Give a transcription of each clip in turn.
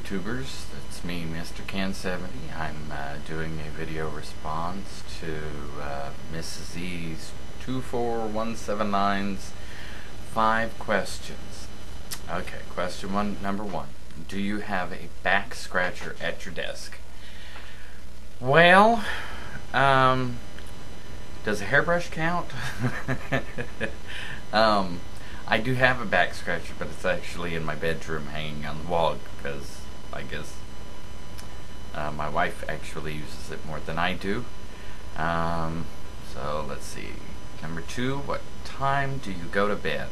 YouTubers, it's me, Mr. Can70. I'm doing a video response to MrsE's 24179's 5 questions. Okay, number one. Do you have a back scratcher at your desk? Well, does a hairbrush count? I do have a back scratcher, but it's actually in my bedroom hanging on the wall because I guess my wife actually uses it more than I do. So let's see. Number 2, what time do you go to bed?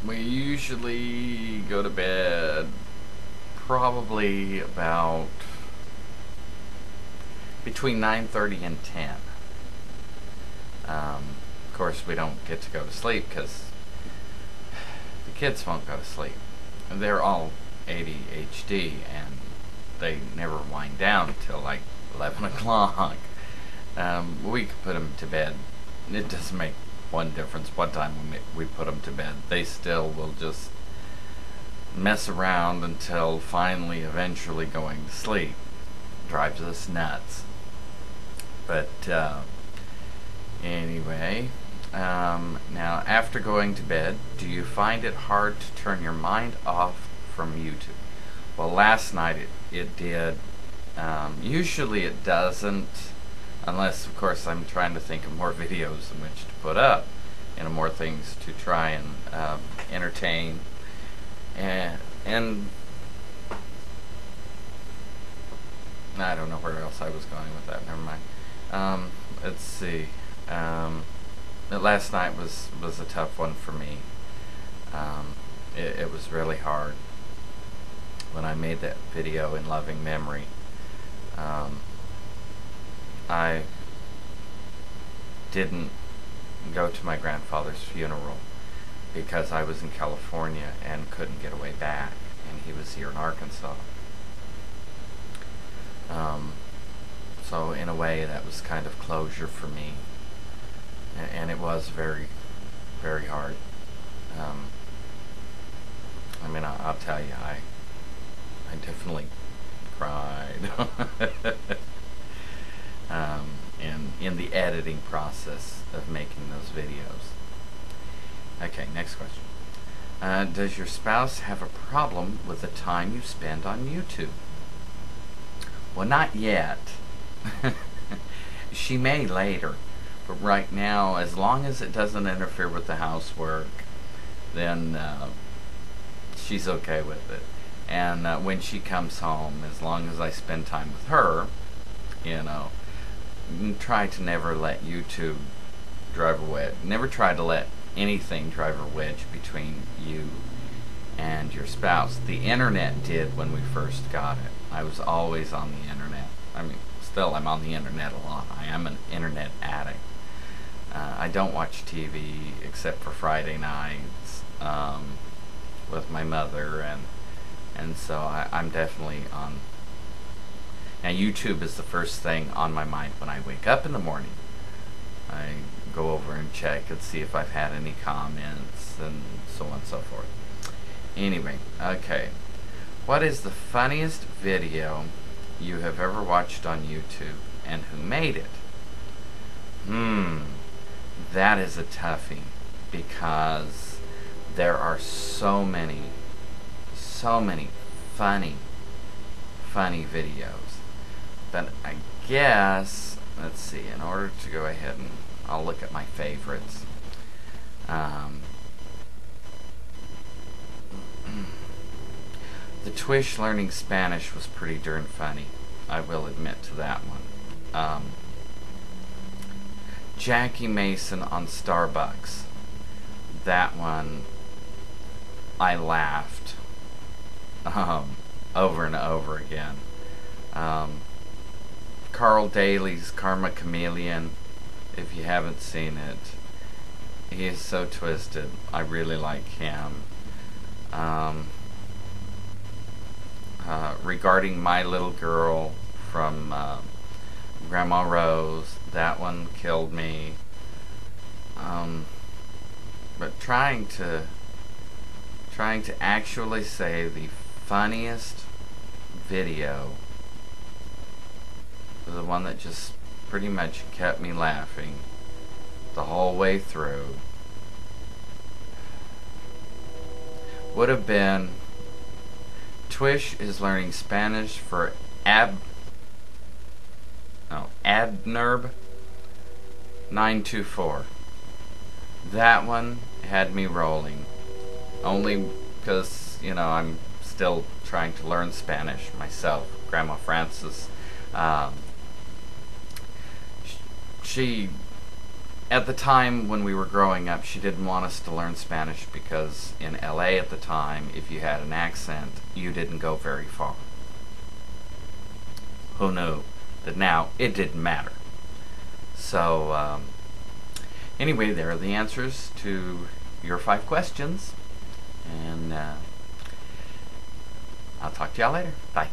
We usually go to bed probably about between 9:30 and 10. Of course, we don't get to go to sleep because the kids won't go to sleep. They're all ADHD and they never wind down until like 11 o'clock. We could put them to bed. It doesn't make one difference what time we put them to bed. They still will just mess around until finally eventually going to sleep. Drives us nuts. But anyway, now after going to bed, do you find it hard to turn your mind off from YouTube? Well, last night it did. Usually it doesn't, unless of course I'm trying to think of more videos in which to put up, and more things to try and entertain and I don't know where else I was going with that. Never mind. Let's see. Last night was a tough one for me. It was really hard when I made that video in loving memory. I didn't go to my grandfather's funeral because I was in California and couldn't get away back, and he was here in Arkansas. So in a way that was kind of closure for me, and it was very, very hard. I mean, I'll tell you, I definitely cried in the editing process of making those videos. Okay, next question. Does your spouse have a problem with the time you spend on YouTube? Well, not yet. She may later, but right now, as long as it doesn't interfere with the housework, then she's okay with it. And when she comes home, as long as I spend time with her, you know, try to never let YouTube drive a wedge. Never try to let anything drive a wedge between you and your spouse. The internet did when we first got it. I was always on the internet. I mean, still, I'm on the internet a lot. I am an internet addict. I don't watch TV except for Friday nights with my mother, and so I'm definitely on. Now, YouTube is the first thing on my mind when I wake up in the morning. I go over and check and see if I've had any comments and so on and so forth. Anyway, okay. What is the funniest video you have ever watched on YouTube, and who made it? That is a toughie, because there are so many funny videos. But I guess, let's see, in order to go ahead and I'll look at my favorites. The Twish learning Spanish was pretty darn funny. I will admit to that one. Jackie Mason on Starbucks. That one, I laughed over and over again. Carl Daly's Karma Chameleon, if you haven't seen it, he is so twisted. I really like him. Regarding My Little Girl from Grandma Rose, that one killed me. But trying to trying to actually say the funniest video, the one that just pretty much kept me laughing the whole way through, would have been Twish is learning Spanish for Adnerb 924. That one had me rolling. Only because, I'm still trying to learn Spanish myself. Grandma Frances, she, at the time when we were growing up, she didn't want us to learn Spanish because in LA at the time, if you had an accent, you didn't go very far. Who knew that now it didn't matter? So, anyway, there are the answers to your 5 questions. And I'll talk to y'all later. Bye.